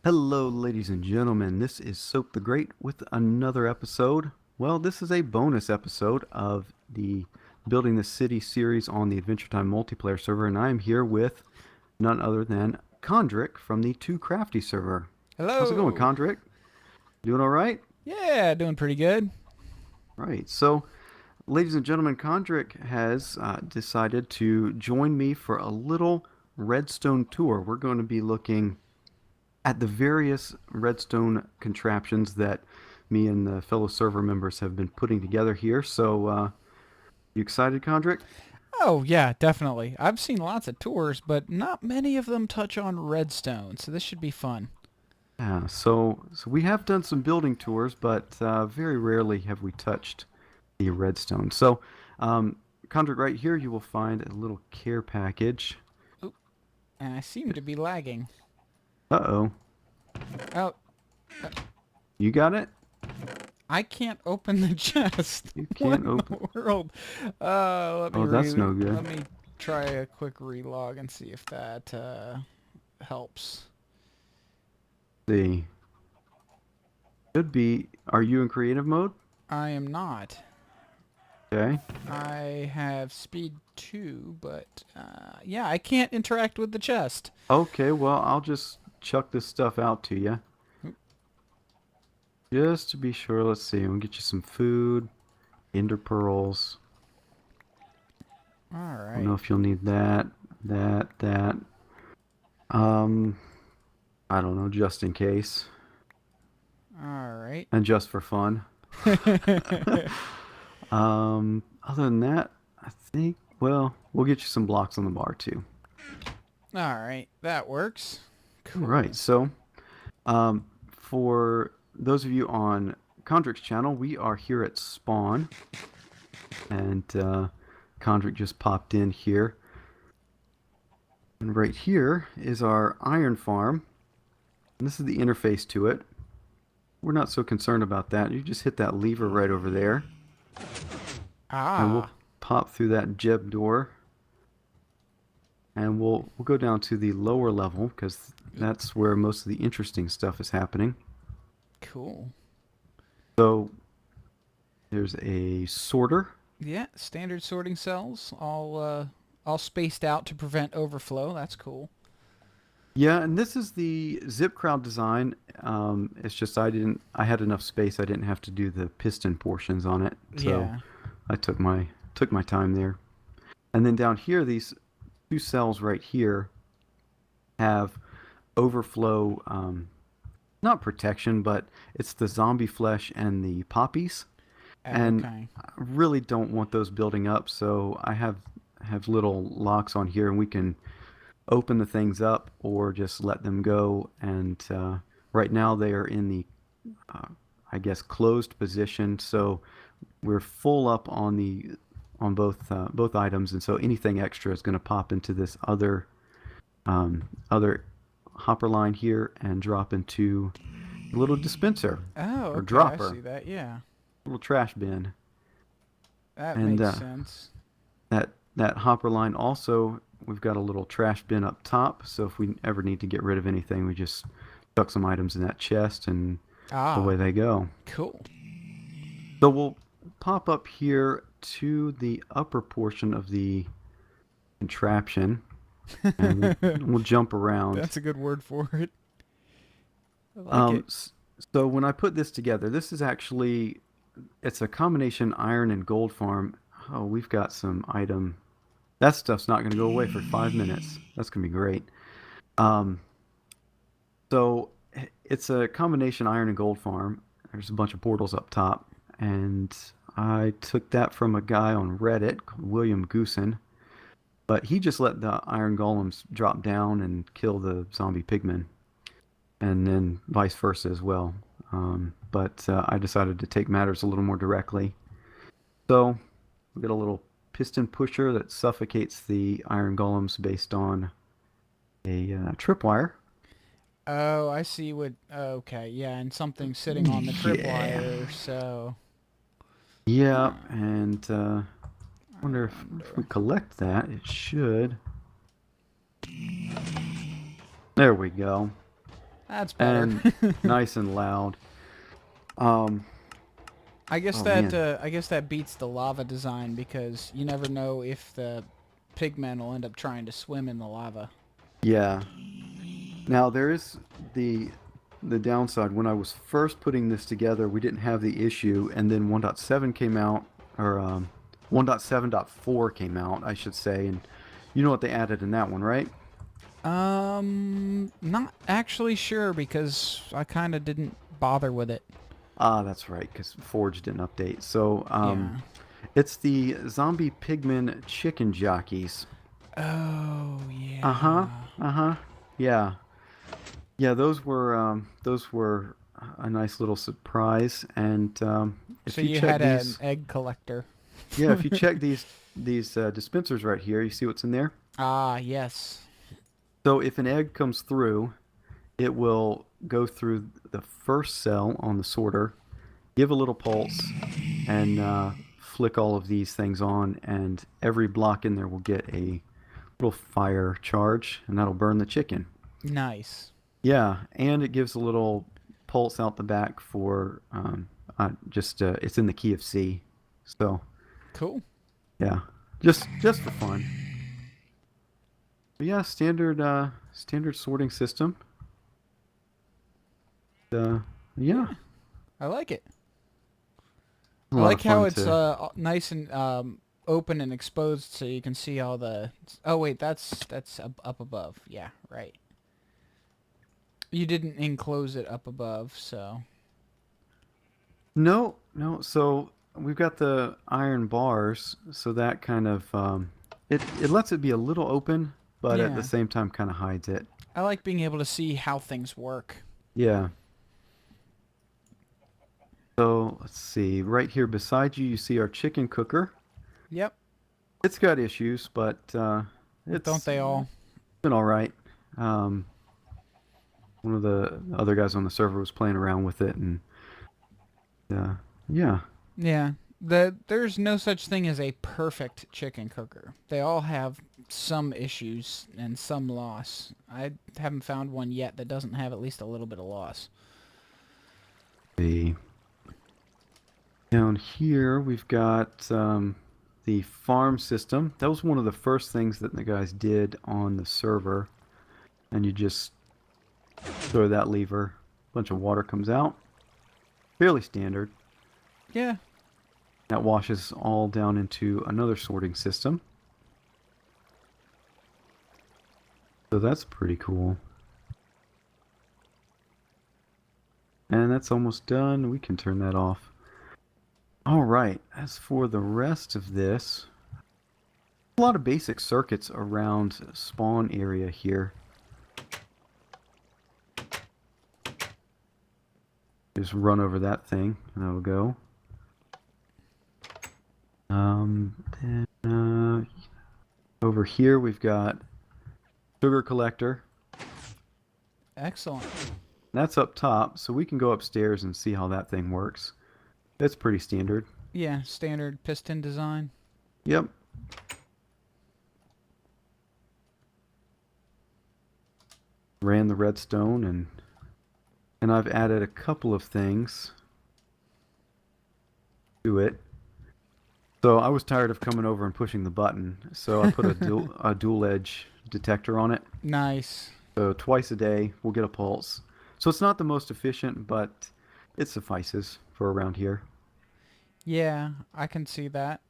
Hello, ladies and gentlemen. This is Soap3d.Craft with another episode. Well, this is a bonus episode of the Building the City series on the Adventure Time multiplayer server, and I'm here with none other than Kondrik from the Too Crafty server. How's it going, Hello. Kondrik? Doing all right? Yeah, doing pretty good. Right. So, ladies and gentlemen, Kondrik has decided to join me for a little Redstone tour. We're going to be looking at the various redstone contraptions that me and the fellow server members have been putting together here. So, you excited, Kondrik? Oh, yeah, definitely. I've seen lots of tours, but not many of them touch on redstone, so this should be fun. Yeah. So we have done some building tours, but very rarely have we touched the redstone. So, Kondrik, right here, you will find a little care package. Oop, and I seem to be lagging. Uh-oh. Oh, You got it? I can't open the chest. You What can't in open. the world? Oh, that's no good. Let me try a quick relog and see if that helps. See. Should be. Are you in creative mode? I am not. Okay. I have speed 2, but yeah, I can't interact with the chest. Okay, well, I'll just chuck this stuff out to you. Just to be sure, let's see. We'll get you some food, ender pearls. All I don't know right. if you'll need that. Um, I don't know, just in case. All right. And just for fun. Other than that, I think, well, we'll get you some blocks on the bar too. All right. That works. All Cool. right, so for those of you on Kondrik's channel, we are here at spawn, and Kondrik just popped in here. And right here is our iron farm, and this is the interface to it. We're not so concerned about that. You just hit that lever right over there, and we'll Ah, pop through that jeb door, and we'll go down to the lower level because that's where most of the interesting stuff is happening. cool. So there's a sorter. Yeah, standard sorting cells, all spaced out to prevent overflow. That's cool. Yeah, and this is the zip crowd design. It's just I had enough space. I didn't have to do the piston portions on it, so Yeah. I took my time there. And then down here, these two cells right here have overflow, not protection, but it's the zombie flesh and the poppies. And Okay. I really don't want those building up, so I have little locks on here, and we can open the things up or just let them go. And right now they are in the, uh, I guess, closed position. So we're full up on the on both items, and so anything extra is going to pop into this other hopper line here and drop into a little dispenser Oh, or okay. I see dropper, that. Yeah. little trash bin. That And makes sense. that hopper line also, we've got a little trash bin up top, so if we ever need to get rid of anything, we just chuck some items in that chest and away Ah, they go. cool. So we'll pop up here to the upper portion of the contraption, and we'll jump around. That's a good word for it. I like Um, it. so when I put this together, this is actually, it's a combination iron and gold farm. Oh, we've got some item. That stuff's not going to go away for 5 minutes. That's going to be great. Um, so it's a combination iron and gold farm. There's a bunch of portals up top, and I took that from a guy on Reddit called William Goosen. But he just let the iron golems drop down and kill the zombie pigmen, and then vice versa as well. But I decided to take matters a little more directly. So we got a little piston pusher that suffocates the iron golems based on a tripwire. Oh, I see what. Okay, yeah, and something sitting on the Yeah. tripwire. So, Yeah, huh, and I wonder if we wonder. collect that, it should. There we go. That's better. and nice and loud. Um, oh man, I guess that beats the lava design because you never know if the pigmen will end up trying to swim in the lava. yeah. Now there is the downside. When I was first putting this together, we didn't have the issue, and then 1.7 came out, or 1.7.4 came out, I should say, and you know what they added in that one, right? Not actually sure because I kind of didn't bother with it. Ah, that's right, because Forge didn't update. So, Yeah. it's the zombie pigman chicken jockeys. Oh, Uh huh. yeah. Uh huh. Yeah. Yeah. Those were a nice little surprise. And So if you you check had an these, egg collector. yeah, if you check these dispensers right here, you see what's in there. Ah, yes. So if an egg comes through, it will go through the first cell on the sorter, give a little pulse, and flick all of these things on, and every block in there will get a little fire charge, and that'll burn the chicken. Nice. Yeah, and it gives a little pulse out the back for just it's in the key of C. So Cool. yeah, just for fun. But yeah, standard sorting system. Uh, yeah, Yeah, I like it. a I lot like of how fun it's to. nice and open and exposed, so you can see all the. Oh wait, that's up above. Yeah, right. You didn't enclose it up above, so No, no. So we've got the iron bars, so that kind of it lets it be a little open, but at the yeah. same time kind of hides it. I like being able to see how things work. Yeah. So let's see. Right here beside you, you see our chicken cooker. Yep. It's got issues, but Don't it's they all? been all right. Um, one of the other guys on the server was playing around with it, and yeah, Yeah. There's no such thing as a perfect chicken cooker. They all have some issues and some loss. I haven't found one yet that doesn't have at least a little bit of loss. the down here we've got the farm system. That was one of the first things that the guys did on the server, and you just throw that lever, a bunch of water comes out. Fairly standard. Yeah. That washes all down into another sorting system. So that's pretty cool. And that's almost done. We can turn that off. All right. As for the rest of this, a lot of basic circuits around spawn area here. Just run over that thing, and that'll go. Then over here we've got sugar collector. Excellent. That's up top, so we can go upstairs and see how that thing works. It's pretty standard. Yeah, standard piston design. Yep. Ran the redstone and I've added a couple of things to it. So I was tired of coming over and pushing the button, so I put a dual edge detector on it. Nice. So twice a day we'll get a pulse. So it's not the most efficient, but it suffices for around here. Yeah, I can see that.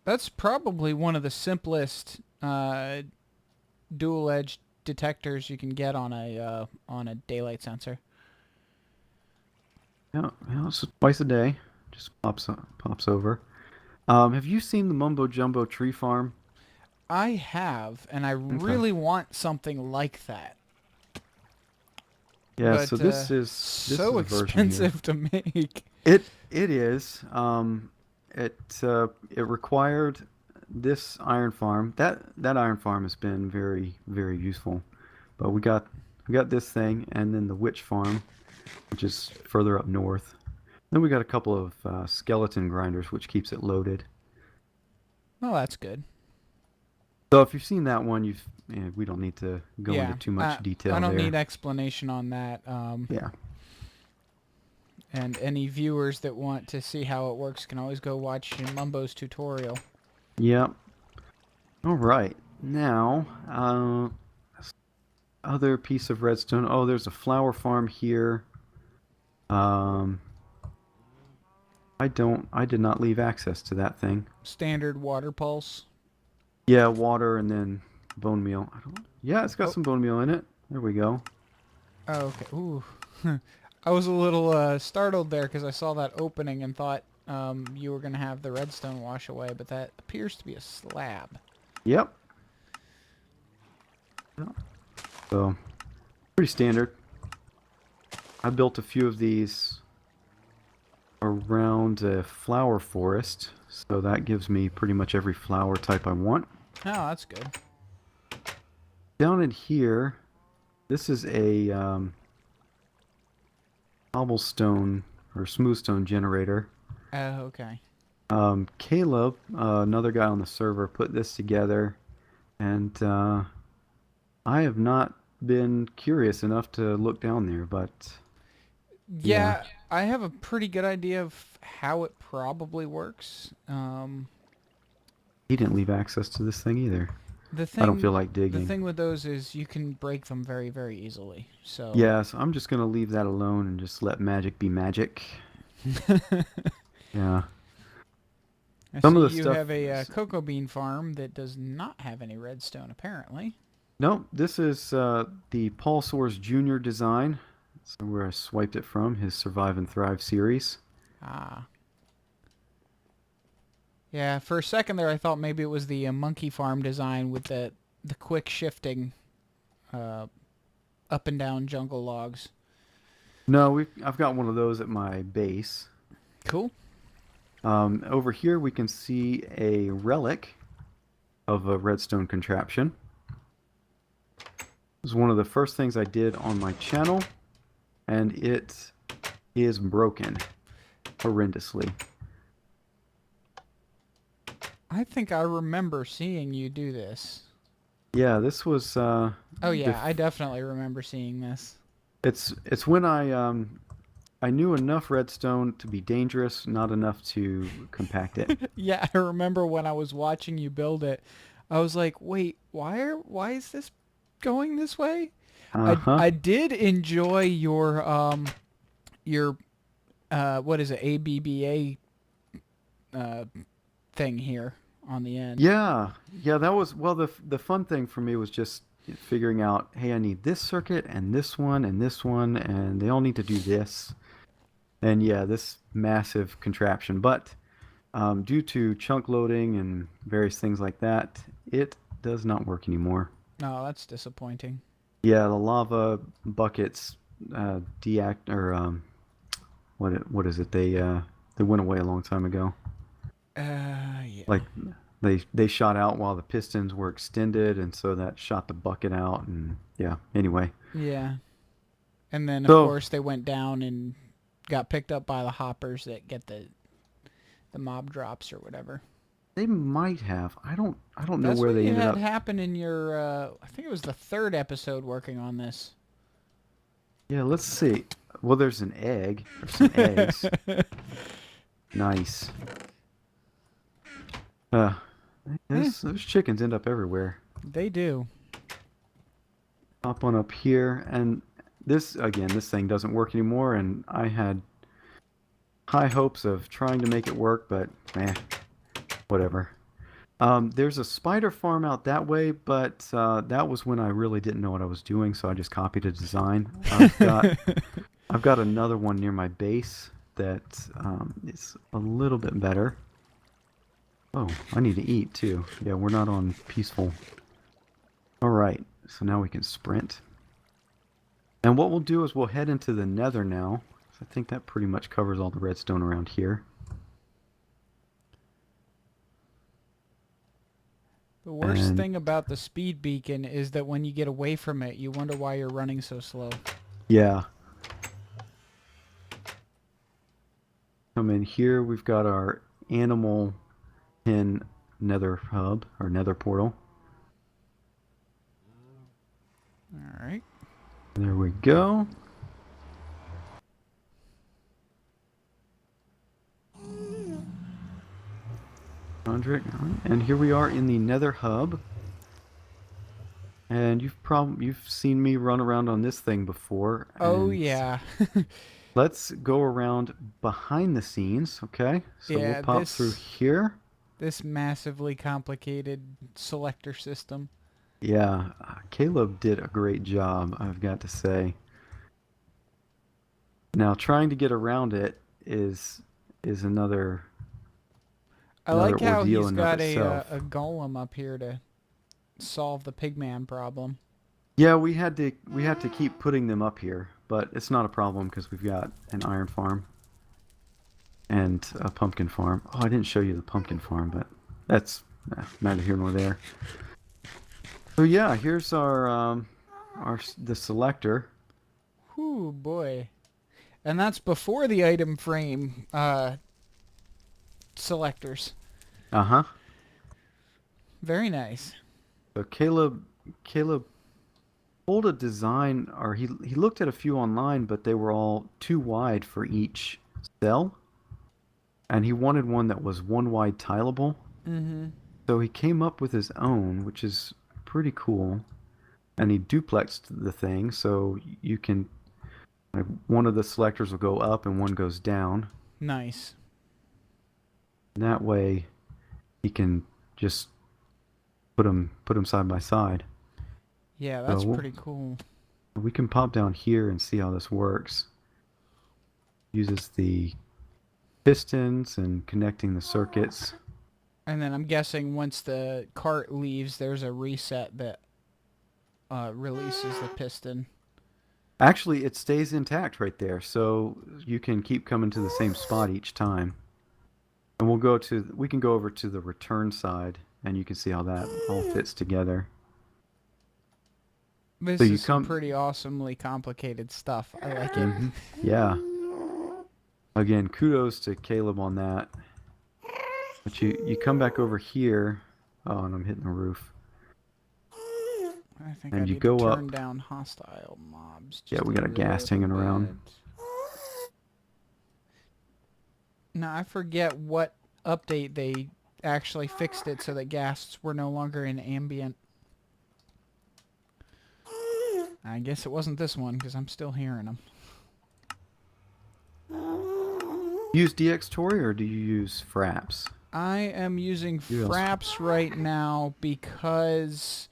That's probably one of the simplest dual edge detectors you can get on a daylight sensor. Yeah, yeah, so twice a day, just pops over. Have you seen the Mumbo Jumbo Tree Farm? I have, and I Okay. really want something like that. Yeah, so But this is so a version here. expensive to make. It is. It required this iron farm. That iron farm has been very useful. But we got this thing, and then the witch farm, which is further up north. Then we got a couple of skeleton grinders, which keeps it loaded. Well, that's good. So if you've seen that one, we don't need to go into Yeah, too much I detail don't there. need explanation on that. Yeah. And any viewers that want to see how it works can always go watch Mumbo's tutorial. Yep. All right. Now, other piece of redstone. Oh, there's a flower farm here. Um, I did not leave access to that thing. Standard water pulse. Yeah, water and then bone meal. Yeah, it's got Oh, some bone meal in it. There we go. oh okay. Ooh. I was a little startled there because I saw that opening and thought you were going to have the redstone wash away, but that appears to be a slab. Yep. So, pretty standard. I built a few of these around a flower forest, so that gives me pretty much every flower type I want. Oh, that's good. Down in here, this is a cobblestone or smoothstone generator. Oh, okay. Caleb, another guy on the server, put this together, and I have not been curious enough to look down there, but yeah, Yeah, I have a pretty good idea of how it probably works. he didn't leave access to this thing either. The I don't thing, feel like the digging. thing with those is you can break them very, very easily. So, Yeah, so I'm just gonna leave that alone and just let magic be magic. Yeah. I Some see of the you stuff. have a cocoa bean farm that does not have any redstone, apparently. Nope, this is the Paul Soares Jr. design. So where I swiped it from, his Survive and Thrive series. Ah. Yeah, for a second there I thought maybe it was the monkey farm design with the quick shifting uh, up and down jungle logs. No, I've got one of those at my base. Cool. Over here we can see a relic of a redstone contraption. It was one of the first things I did on my channel, and it is broken horrendously. I think I remember seeing you do this. Yeah, this was Oh yeah, I definitely remember seeing this. it's when I knew enough redstone to be dangerous, not enough to compact it. Yeah, I remember when I was watching you build it. I was like, "Wait, why is this going this way?" Uh-huh. I did enjoy your what is it, ABBA thing here on the end. Yeah. Yeah, that was well the fun thing for me was just figuring out, hey, I need this circuit and this one and they all need to do this. And yeah, this massive contraption, but due to chunk loading and various things like that, it does not work anymore. Oh, that's disappointing. Yeah, the lava buckets deact or what is it? They went away a long time ago. Yeah. Like they shot out while the pistons were extended, and so that shot the bucket out. And yeah, anyway. Yeah. And then of So course they went down and got picked up by the hoppers that get the mob drops or whatever. they might have. I don't know That's where what they you ended had up. happen in your I think it was the third episode working on this. Yeah, let's see. Well, there's an egg or some eggs. Nice. Uh, Eh, those chickens end up everywhere. they do. Hop on up here, and this again, this thing doesn't work anymore, and I had high hopes of trying to make it work, but whatever. There's a spider farm out that way, but that was when I really didn't know what I was doing, so I just copied a design. I've got another one near my base that is a little bit better. Oh, I need to eat too. Yeah, we're not on peaceful. All right, so now we can sprint. And what we'll do is we'll head into the Nether now. I think that pretty much covers all the redstone around here. The worst And thing about the speed beacon is that when you get away from it, you wonder why you're running so slow. yeah, come in here. We've got our animal pen Nether Hub or Nether portal. There we go. Kondrik, and here we are in the Nether Hub. And you've seen me run around on this thing before, Oh and yeah. let's go around behind the scenes, okay? So we'll Yeah, pop through here. this massively complicated selector system. Yeah, Caleb did a great job, I've got to say. Now trying to get around it is I another like how ordeal he's in and of got itself. a golem up here to solve the pigman problem. Yeah, we had to keep putting them up here, but it's not a problem because we've got an iron farm and a pumpkin farm. Oh, I didn't show you the pumpkin farm, but that's neither here nor there. So yeah, here's the selector. Whew, boy. And that's before the item frame selectors. Uh-huh. Very nice. So Caleb pulled a design, or he looked at a few online, but they were all too wide for each cell, and he wanted one that was one wide tileable. Mm-hmm. So he came up with his own, which is pretty cool, and he duplexed the thing so you can like, one of the selectors will go up and one goes down. Nice. And that way he can just put them side by side. Yeah, So that's pretty cool. we can pop down here and see how this works. Uses the pistons and connecting the circuits. And then I'm guessing once the cart leaves, there's a reset that releases the piston. Actually, it stays intact right there, so you can keep coming to the same spot each time. And we can go over to the return side, and you can see how that all fits together. This So you is some come, pretty awesomely complicated stuff. I like it. yeah. Again, kudos to Caleb on that. But you come back over here. Oh, and I'm hitting the roof. I think I And you need to go turn up. down hostile mobs Yeah, just we got a ghast little hanging around. bit. Now, I forget what update they actually fixed it so that ghasts were no longer in ambient. I guess it wasn't this one because I'm still hearing them. Use DX Tory or do you use Fraps? I am using You else? Fraps right now because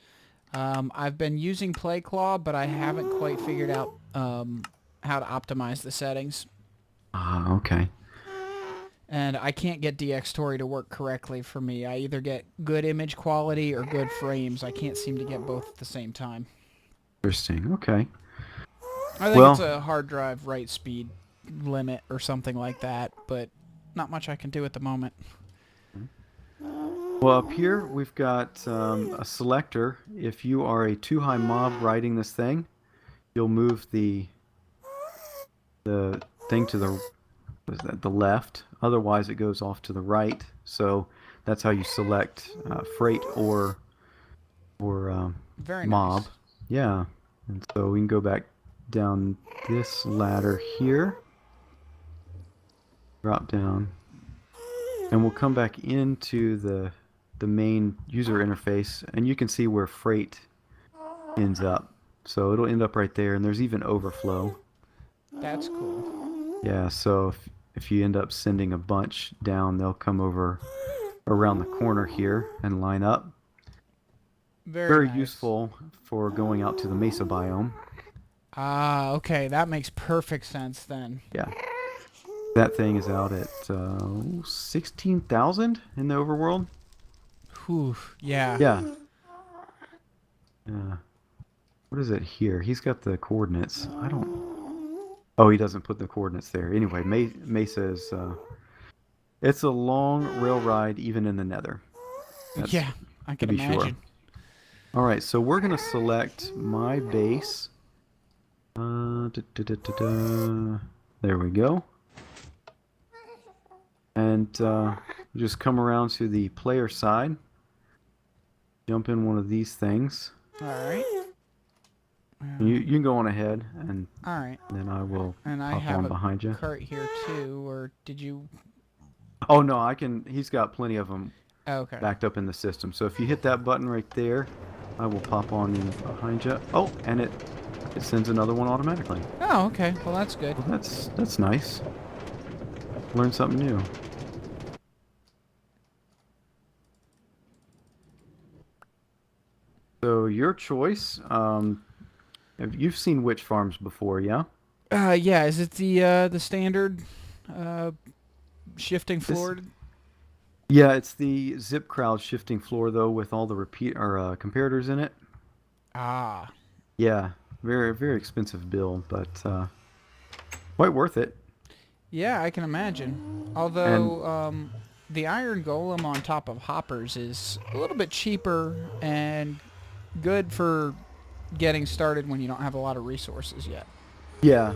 I've been using PlayClaw, but I haven't quite figured out how to optimize the settings. Ah, okay. And I can't get DxTory to work correctly for me. I either get good image quality or good frames. I can't seem to get both at the same time. Interesting. Okay. I think it's Well, a hard drive write speed limit or something like that, but not much I can do at the moment. well, up here we've got a selector. If you are a too high mob riding this thing, you'll move the thing to the left. Otherwise, it goes off to the right. So that's how you select freight or Very mob. nice. Yeah. And so we can go back down this ladder here. Drop down. And we'll come back into the main user interface, and you can see where freight ends up. So it'll end up right there, and there's even overflow. That's cool. Yeah, so if you end up sending a bunch down, they'll come over around the corner here and line up. Very Very nice. useful for going out to the mesa biome. Ah, okay. That makes perfect sense then. Yeah. That thing is out at 16,000 in the overworld. Whew. Yeah. Yeah. Yeah. What is it here? He's got the coordinates. I don't. Oh, he doesn't put the coordinates there. Anyway, Mesa is. It's a long rail ride, even in the Nether. That's Yeah, I to can be sure. imagine. All right, so we're gonna select my base. There we go. And just come around to the player side. Jump in one of these things. All right. You can go on ahead, and All right. then I will And I hop have on a behind you. cart here too, or did you? Oh no, I can. He's got plenty of them Oh, okay. backed up in the system. So if you hit that button right there, I will pop on in behind you. Oh, and it sends another one automatically. Oh, okay. Well, that's good. Well, that's nice. Learn something new. So your choice. You've seen witch farms before, yeah? Yeah. Is it the standard uh shifting This, floor? yeah, it's the zip crowd shifting floor though, with all the repeat or comparators in it. Ah. Yeah, very expensive build, but quite worth it. Yeah, I can imagine. And Although the iron golem on top of hoppers is a little bit cheaper and good for getting started when you don't have a lot of resources yet. yeah,